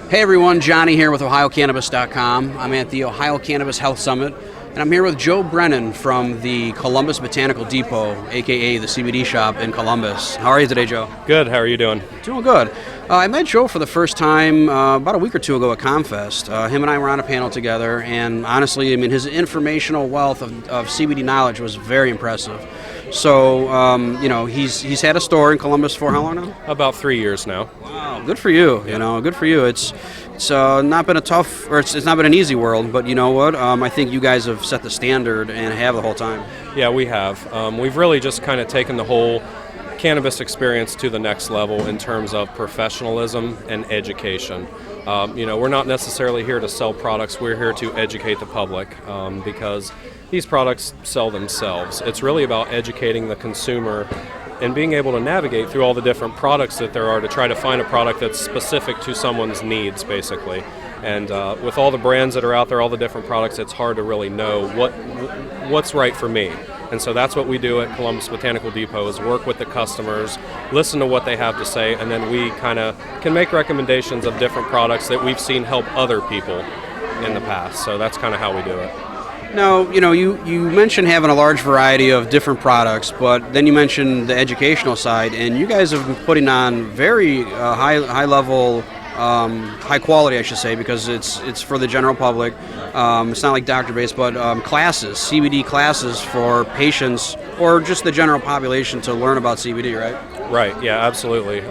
Hey everyone, Johnny here with OhioCannabis.com. I'm at the Ohio Cannabis Health Summit, and I'm here with Joe Brennan from the Columbus Botanical Depot, aka the CBD Shop in Columbus. How are you today, Joe? Good. How are you doing? Doing good. I met Joe for the first time about a week or two ago at ComFest. Him and I were on a panel together, and honestly, I mean, his informational wealth of CBD knowledge was very impressive. So, he's had a store in Columbus for how long now? About 3 years now. Wow, good for you. Good for you. It's not been it's not been an easy world, but you know what? I think you guys have set the standard and have the whole time. Yeah, we have. We've really just kind of taken the whole cannabis experience to the next level in terms of professionalism and education. We're not necessarily here to sell products. We're here to educate the public because these products sell themselves. It's really about educating the consumer and being able to navigate through all the different products that there are to try to find a product that's specific to someone's needs, basically. And with all the brands that are out there, all the different products, it's hard to really know what's right for me. And so that's what we do at Columbus Botanical Depot, is work with the customers, listen to what they have to say, and then we kind of can make recommendations of different products that we've seen help other people in the past. So that's kind of how we do it. Now, you mentioned having a large variety of different products, but then you mentioned the educational side, and you guys have been putting on very high level, high quality, I should say, because it's for the general public. It's not like doctor-based, but classes, CBD classes for patients or just the general population to learn about CBD, right? Right, yeah, absolutely.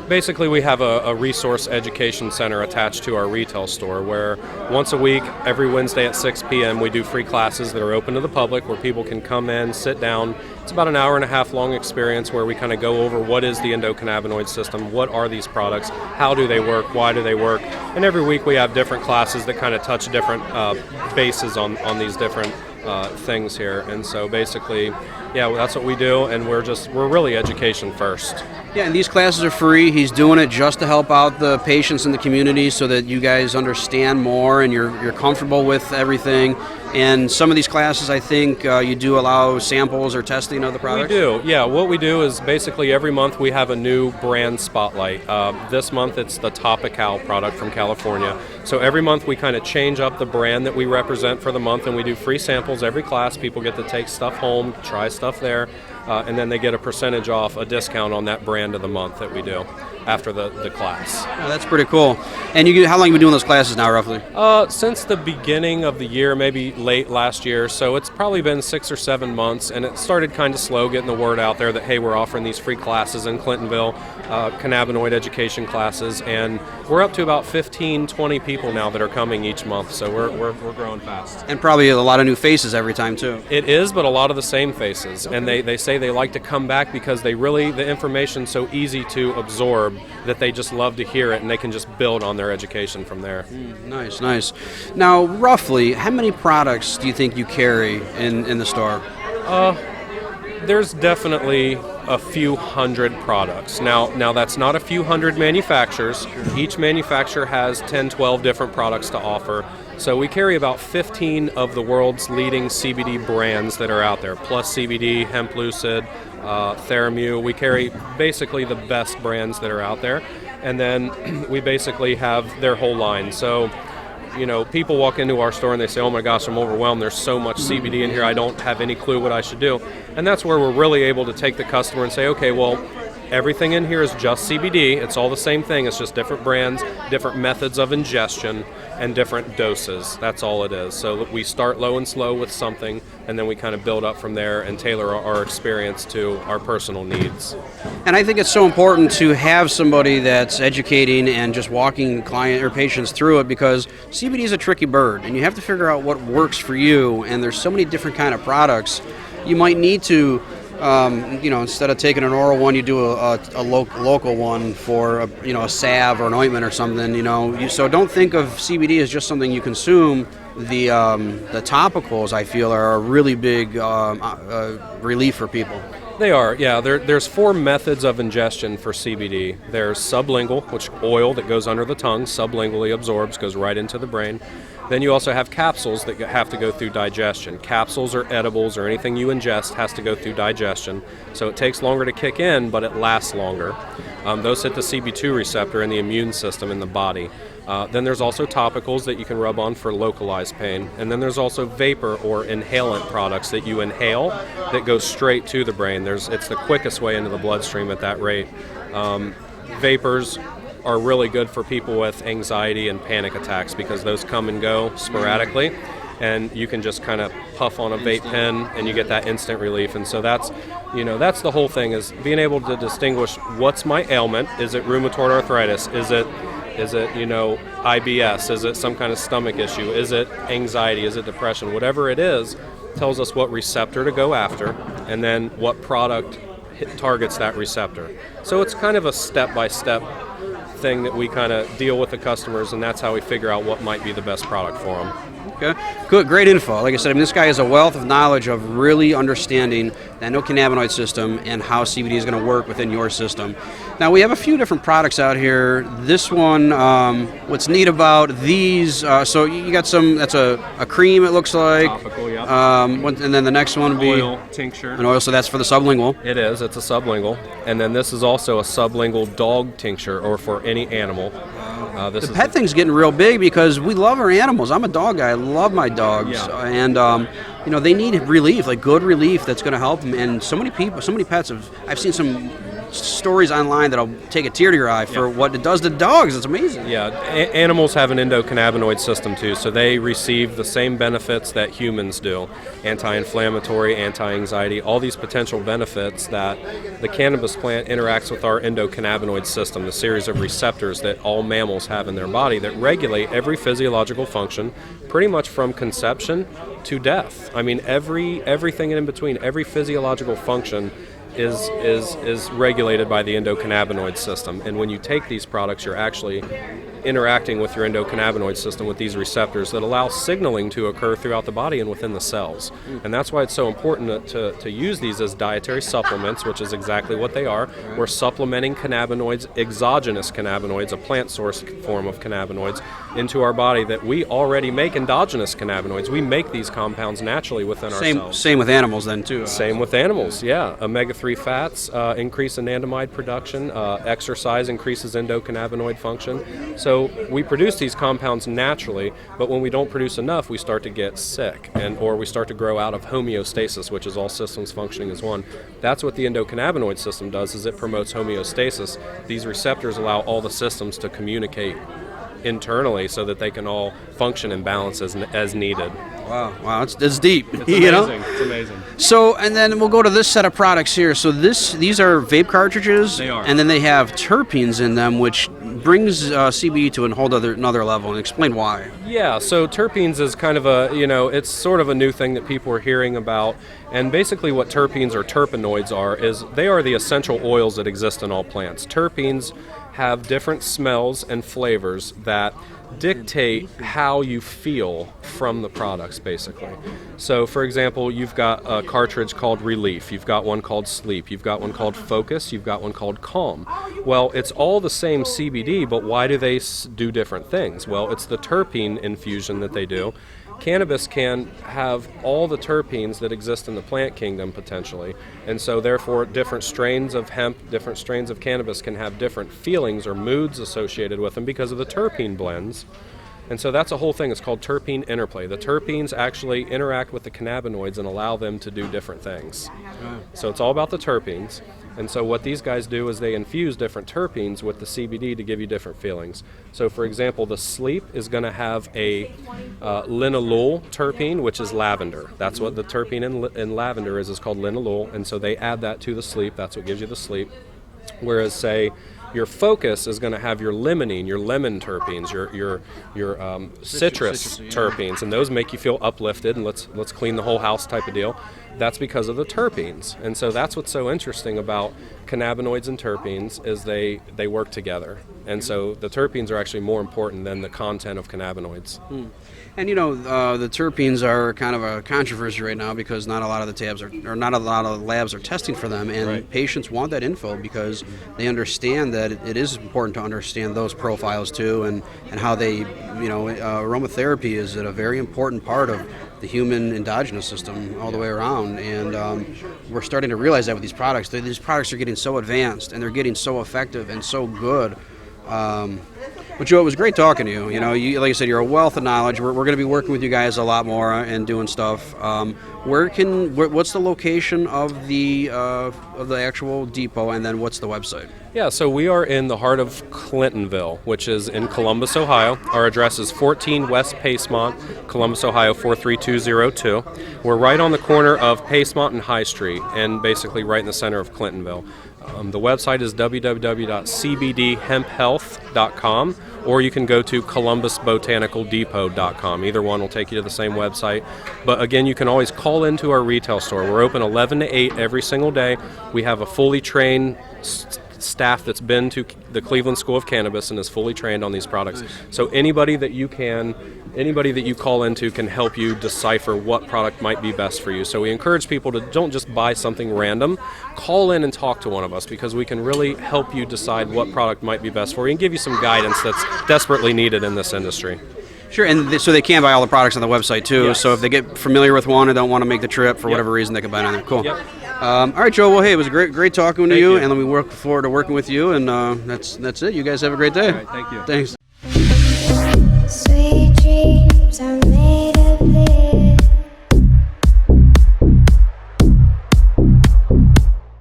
Basically, we have a resource education center attached to our retail store where once a week, every Wednesday at 6 p.m., we do free classes that are open to the public where people can come in, sit down. It's about an hour and a half long experience where we kind of go over what is the Endocannabinoid System, what are these products, how do they work, why do they work, and every week we have different classes that kind of touch different bases on these different things here. And so basically, yeah, that's what we do, and we're really education first. Yeah, and these classes are free. He's doing it just to help out the patients in the community so that you guys understand more and you're comfortable with everything. And some of these classes, I think, you do allow samples or testing of the products? We do, yeah. What we do is basically every month we have a new brand spotlight. This month it's the Topical product from California. So every month we kind of change up the brand that we represent for the month, and we do free samples every class. People get to take stuff home, try stuff there, and then they get a percentage off, a discount on that brand of the month that we do after the class. Oh, that's pretty cool. And how long have you been doing those classes now, roughly? Since the beginning of the year, maybe late last year, so it's probably been 6 or 7 months, and it started kind of slow getting the word out there that, hey, we're offering these free classes in Clintonville, cannabinoid education classes, and we're up to about 15, 20 people now that are coming each month, so we're growing fast. And probably a lot of new faces every time, too. It is, but a lot of the same faces, and they say they like to come back because the information's so easy to absorb that they just love to hear it, and they can just build on their education from there. Nice. Now, roughly, how many products do you think you carry in the store? There's definitely a few hundred products. Now that's not a few hundred manufacturers. Each manufacturer has 10, 12 different products to offer. So we carry about 15 of the world's leading CBD brands that are out there, plus CBD, Hemp Lucid, Theramu. We carry basically the best brands that are out there. And then we basically have their whole line. So, people walk into our store and they say, oh my gosh, I'm overwhelmed. There's so much CBD in here. I don't have any clue what I should do. And that's where we're really able to take the customer and say, okay, well, everything in here is just CBD. It's all the same thing. It's just different brands, different methods of ingestion, and different doses. That's all it is. So we start low and slow with something, and then we kind of build up from there and tailor our experience to our personal needs. And I think it's so important to have somebody that's educating and just walking client or patients through it, because CBD is a tricky bird, and you have to figure out what works for you. And there's so many different kind of products. You might need to instead of taking an oral one, you do a local one for a salve or an ointment or something. So don't think of CBD as just something you consume. The topicals, I feel, are a really big relief for people. They are, yeah. There's 4 methods of ingestion for CBD. There's sublingual, which oil that goes under the tongue, sublingually absorbs, goes right into the brain. Then you also have capsules that have to go through digestion. Capsules or edibles or anything you ingest has to go through digestion. So it takes longer to kick in, but it lasts longer. Those hit the CB2 receptor in the immune system in the body. Then there's also topicals that you can rub on for localized pain. And then there's also vapor or inhalant products that you inhale that go straight to the brain. It's the quickest way into the bloodstream at that rate. Vapors are really good for people with anxiety and panic attacks because those come and go sporadically. And you can just kind of puff on a vape pen and you get that instant relief. And so that's the whole thing, is being able to distinguish what's my ailment. Is it rheumatoid arthritis? Is it IBS? Is it some kind of stomach issue? Is it anxiety? Is it depression? Whatever it is, tells us what receptor to go after and then what product targets that receptor. So it's kind of a step-by-step thing that we kind of deal with the customers, and that's how we figure out what might be the best product for them. Okay, good, great info. Like I said, this guy has a wealth of knowledge of really understanding the endocannabinoid system and how CBD is going to work within your system. Now, we have a few different products out here. This one, what's neat about these, so you got some, that's a cream, it looks like. Topical, yeah. And then the next one would be oil tincture. An oil, so that's for the sublingual. It is, it's a sublingual. And then this is also a sublingual dog tincture, or for any animal. The pet thing's getting real big because we love our animals. I'm a dog guy. I love my dogs. Yeah. And, they need relief, like good relief that's going to help them. And so many people, so many pets I've seen some stories online that'll take a tear to your eye for what it does to dogs. It's amazing. Yeah, animals have an endocannabinoid system too, so they receive the same benefits that humans do. Anti-inflammatory, anti-anxiety, all these potential benefits that the cannabis plant interacts with our endocannabinoid system, the series of receptors that all mammals have in their body that regulate every physiological function pretty much from conception to death. I mean, everything in between, every physiological function is regulated by the endocannabinoid system. And when you take these products, you're actually interacting with your endocannabinoid system with these receptors that allow signaling to occur throughout the body and within the cells. And that's why it's so important to use these as dietary supplements, which is exactly what they are. We're supplementing cannabinoids, exogenous cannabinoids, a plant source form of cannabinoids, into our body that we already make endogenous cannabinoids. We make these compounds naturally within ourselves. Same with animals then too. Same with animals, yeah. Omega-3 fats increase anandamide production. Exercise increases endocannabinoid function. So we produce these compounds naturally, but when we don't produce enough, we start to get sick, or we start to grow out of homeostasis, which is all systems functioning as one. That's what the endocannabinoid system does, is it promotes homeostasis. These receptors allow all the systems to communicate internally so that they can all function in balance as needed. Wow, it's deep. It's amazing. It's amazing. So, and then we'll go to this set of products here. So these are vape cartridges. They are. And then they have terpenes in them, which brings CBD to another level. And explain why. Yeah, so terpenes is kind of it's sort of a new thing that people are hearing about. And basically what terpenes or terpenoids is they are the essential oils that exist in all plants. Terpenes have different smells and flavors that dictate how you feel from the products, basically. So, for example, you've got a cartridge called Relief, you've got one called Sleep, you've got one called Focus, you've got one called Calm. Well, it's all the same CBD, but why do they do different things? Well, it's the terpene infusion that they do. Cannabis can have all the terpenes that exist in the plant kingdom potentially, and so therefore different strains of hemp, different strains of cannabis can have different feelings or moods associated with them because of the terpene blends. And so that's a whole thing. It's called terpene interplay. The terpenes actually interact with the cannabinoids and allow them to do different things. So it's all about the terpenes. And so what these guys do is they infuse different terpenes with the CBD to give you different feelings. So for example, the Sleep is going to have a linalool terpene, which is lavender. That's what the terpene in lavender is called linalool. And so they add that to the Sleep. That's what gives you the Sleep. Whereas, say, your Focus is going to have your limonene, your lemon terpenes, your citrus terpenes, and those make you feel uplifted and let's clean the whole house type of deal. That's because of the terpenes. And so that's what's so interesting about cannabinoids and terpenes is they work together. And so the terpenes are actually more important than the content of cannabinoids. And the terpenes are kind of a controversy right now because not a lot of the tabs not a lot of labs are testing for them, and patients want that info because they understand that it is important to understand those profiles too, and how they, aromatherapy is a very important part of the human endogenous system all the way around, and we're starting to realize that with these products. These products are getting so advanced and they're getting so effective and so good. But Joe, it was great talking to you. Like I said, you're a wealth of knowledge. We're going to be working with you guys a lot more and doing stuff. What's the location of the actual depot, and then what's the website? Yeah, so we are in the heart of Clintonville, which is in Columbus, Ohio. Our address is 14 West Pasemont, Columbus, Ohio 43202. We're right on the corner of Pasemont and High Street, and basically right in the center of Clintonville. The website is www.cbdhemphealth.com, or you can go to ColumbusBotanicalDepot.com. Either one will take you to the same website. But again, you can always call into our retail store. We're open 11 to 8 every single day. We have a fully trained staff that's been to the Cleveland School of Cannabis and is fully trained on these products. Nice. So anybody that you call into can help you decipher what product might be best for you. So we encourage people to don't just buy something random. Call in and talk to one of us, because we can really help you decide what product might be best for you and give you some guidance that's desperately needed in this industry. Sure, and so they can buy all the products on the website too. Yes. So if they get familiar with one and don't want to make the trip for whatever reason, they can buy it on there. Cool. Yep. All right, Joe. Well, hey, it was great talking to you, and we look forward to working with you. And that's it. You guys have a great day. All right, thank you. Thanks.